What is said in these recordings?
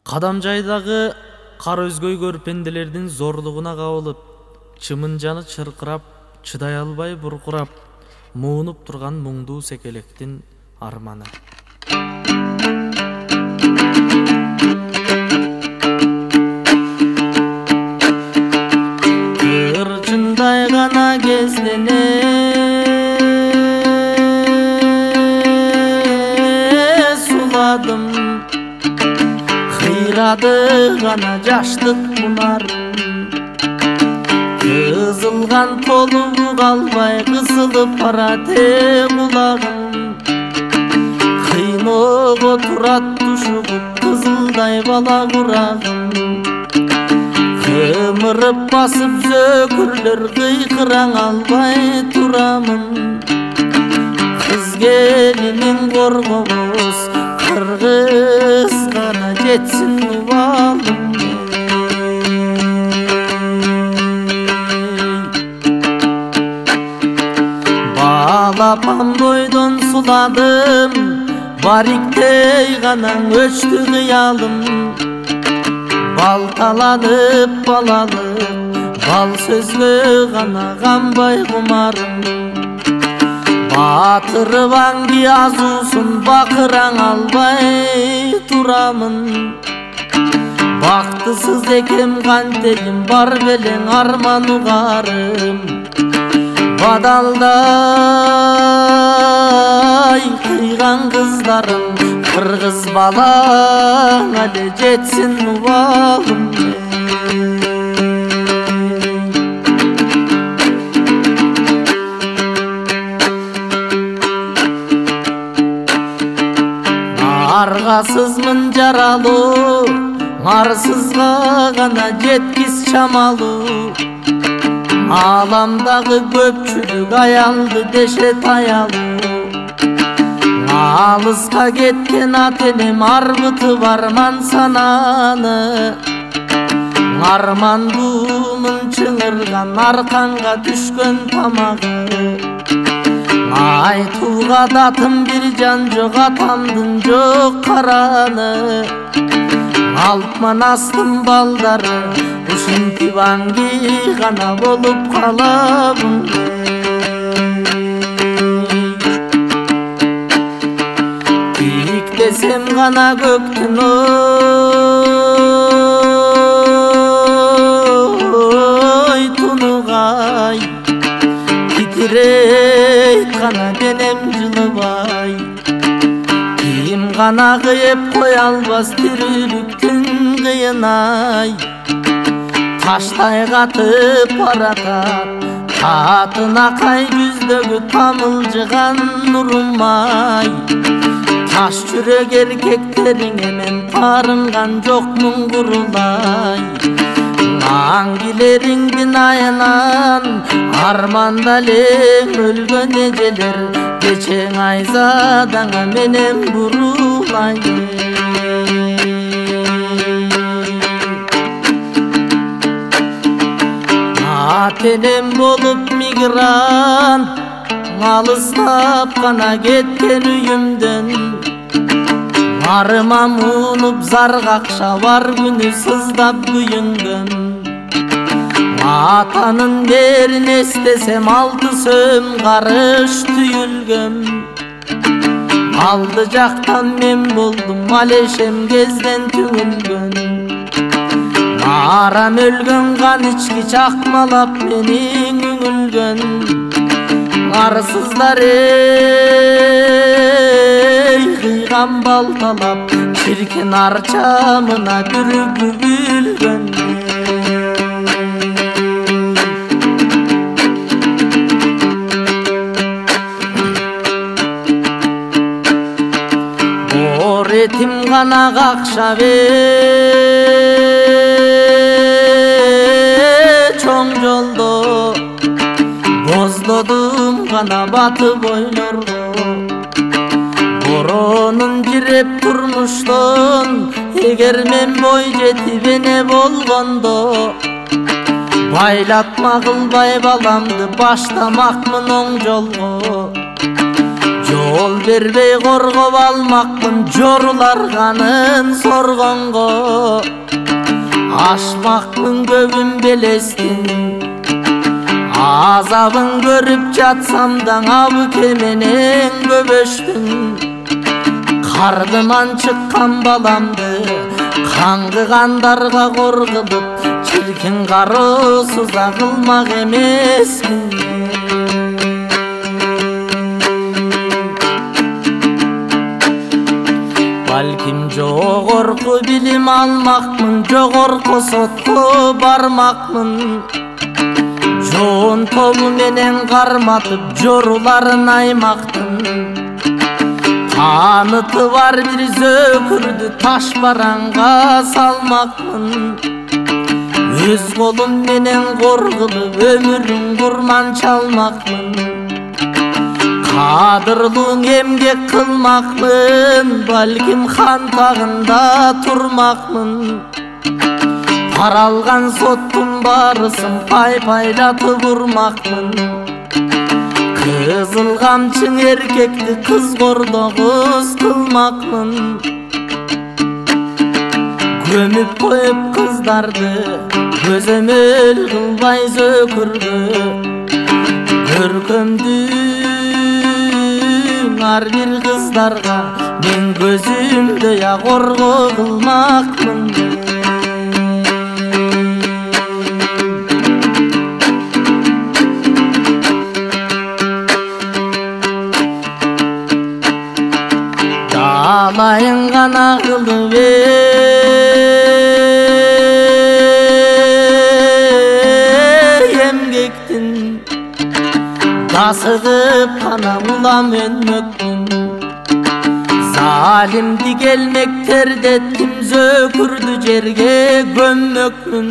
Кадамжайдагы кара өзгөй көрпенделердин зорлугуна кабылып, чымын жаны чыркырап, чыдай албай буркурап, муунуп турган муңдуу секелектин арманы. Кырчындай гана кездене суладым, кыйрады гана жаштык мунарым. Кызылган толугу калбай кысылып барат кулагым. Кыйноого турат тушугуп кызылдай бала курагым. Кымырып басып зөкүрлөр кыйкыраң албай турамын. Кыз келинин коргобуз кыргыз гана жетсин убалым. Балапан бойдон суладым, бариктей гана өчтү кыялым. Балталанып балалып, бал сөзгө гана канбай кумарым. Батырып аңги азуусун бакыраң албай турамын. Бактысыз экем кантегим бар белең арман угарым. Бадалдай кыйган кыздарым, кыргыз балаң эле жетсин убалым. Аргасызмын жаралуу, арсызга гана жеткис чамалуу. Аламдагы көпчүлүк аялды дешет аялуу. Алыска кеткен ата-энем арбытып арман сананы. Армандуумун чыңырган арканга түшкөн тамагы. Айтууга датым бир жан жок, атамдын жок караны. Алтман астым балдары, ушинтип аңги гана болуп калабын. Тиктесем гана көктүн ой тунугай. Титирейт гана денем жылыбай. Ким гана кыйып кое албас тирүүлүктүн кыйынай. Таштай катып баратат катын акай жүздөгү тамылжыган нурумай. Таш жүрөк эркектериңе мен тарынган жокмун курулай. Аңгилериңдин аянан арманда элең өлгөн эжелер. Кечең айзадаңа менен бурулай. Ата-энем болуп мигрант, алыстап гана кеткен үйүмдөн. Арыма муунуп зар какша бар күнү сыздап күйүнгөн. Атанын дерин эстесем алты сөм карыш түйүлгөн. Алды жактан мен болдум алешем кезден түңүлгөн. Арам өлгөн кан ички чакмалап менин үңүлгөн. Арсыздар эй кыйган балталап, чиркен арчамына бүрүп бүгүлгөн. Этим гана какшап чоң жолдо, боздодум гана батып ойлорго. Боронун жиреп турмуштон, эгер мен бой жетип эне болгондо, байлатма кылбай баламды баштамакмын оң жолго. Жол бербей коргоп алмакмын жорулар канын соргонго. ашмақмын көбін белестің, азабын көріп жатсам да абыке менен көбөштің. Қардыман шыққан баламды қаңғығандарға қор қылып, шіркін қарусыз ағылмақ емеспін. Балким жоғарғы білім алмақмын, жоғарғы сотқа бармақмын. Жоон тобу менен қарматып, жоруларын аймақтың. Танıtı var bir zökürdü, taş baranға салмақмын. Өз қолым менен қорғылып, өмірін құрман çalмақмын. Қадырлың емгек қылмақмын, балким хан тағында тұрмақмын. Паралған соттың барысын пай-пайлатып ұрмақмын. Kızıl kamçın erkekti, kız kordoğuz kılmakmın. Gömüp koyup kızdardı, gözümül kılbay zökürdü. Görkөмdün ar bir kızlarga, men gözümde ya korgo kılmakmın. Alayın gana kılıp emgektin, dasıgıp kana ulam önmöktün. Zalimdi gelmek terdettim, zökürdü jerge gömmöktün.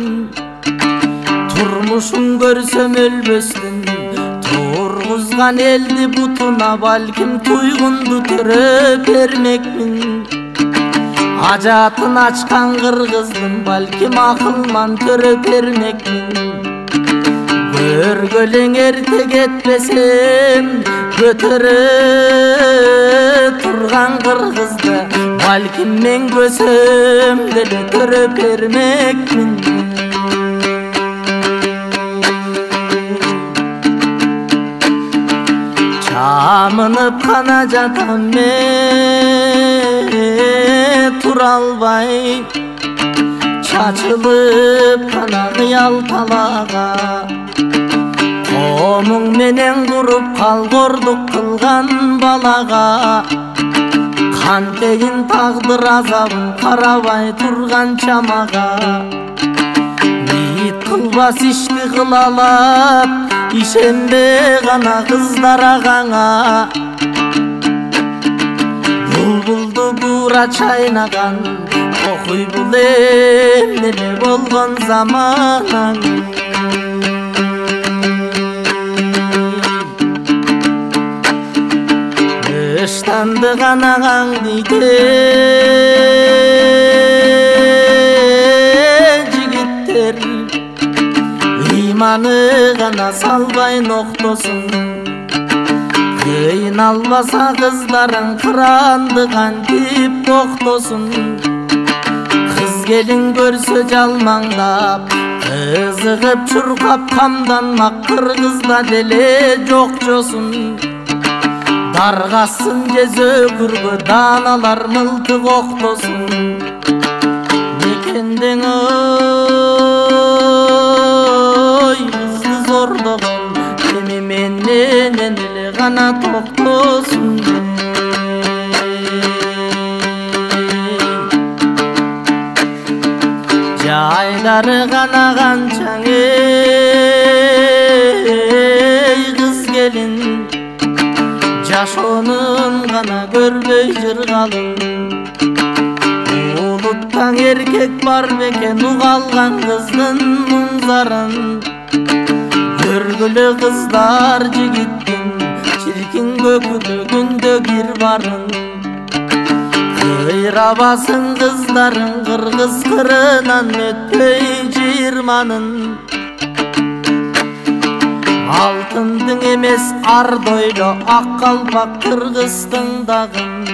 Turmuşun görsöm ölböstün, turguzgan eldi butuna, balkim tuygundu töröp ermekmin. Ajatın açkan kırgızdım, balkim akılman töröp ermekmin. Görgölün ertek etmesem, götürü turgan kırgızdı, balkim men gösömde töröp ermekmin. Çamınıp kana jatam me turalbay, çaçılıp kana kıyal talağa. Komung menen kurup kal gorduk kılgan balaga. Kanteyin taqdır azabın karabay turgan çamaga. Bit kılbas işti kılalap, işembe gana kızlar ağana. Bulbuldu bura çaynagan, okuy bul emnele bolgon zamanan. Iştandı ganağan deyde jigitler, imanı gana salbay noktosun. Kıyналбаса kızların kırandıgan tip boktosun. Kız gelin görse jalmаңдап, kızıgıp çurkap kamdanmak, kırgızda dele jokçosun. Dargasın jeze kurgu danalar mıltık oktosun. Nekenden oy kızdı zordoğun, emi menden ele gana toktosun. Jaylары gana gançaң ey kız gelin, Jaşonun gana görбөй jırgalın. Buluttan erkek var beken, ugalgan kızdın munzarın. Görgülü kızlar jigittin, çirkin gökülü günde gir barın. Kıyrabasın kızların, kırgız kırınan ötpöy jirmanın. Altındın emes ardoylo, ak kalpak kırgıztın dağın.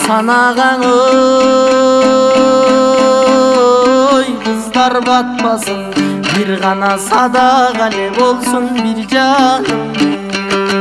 Sanağan жолдар батпасын, бир гана садак эле болсун бир жаным.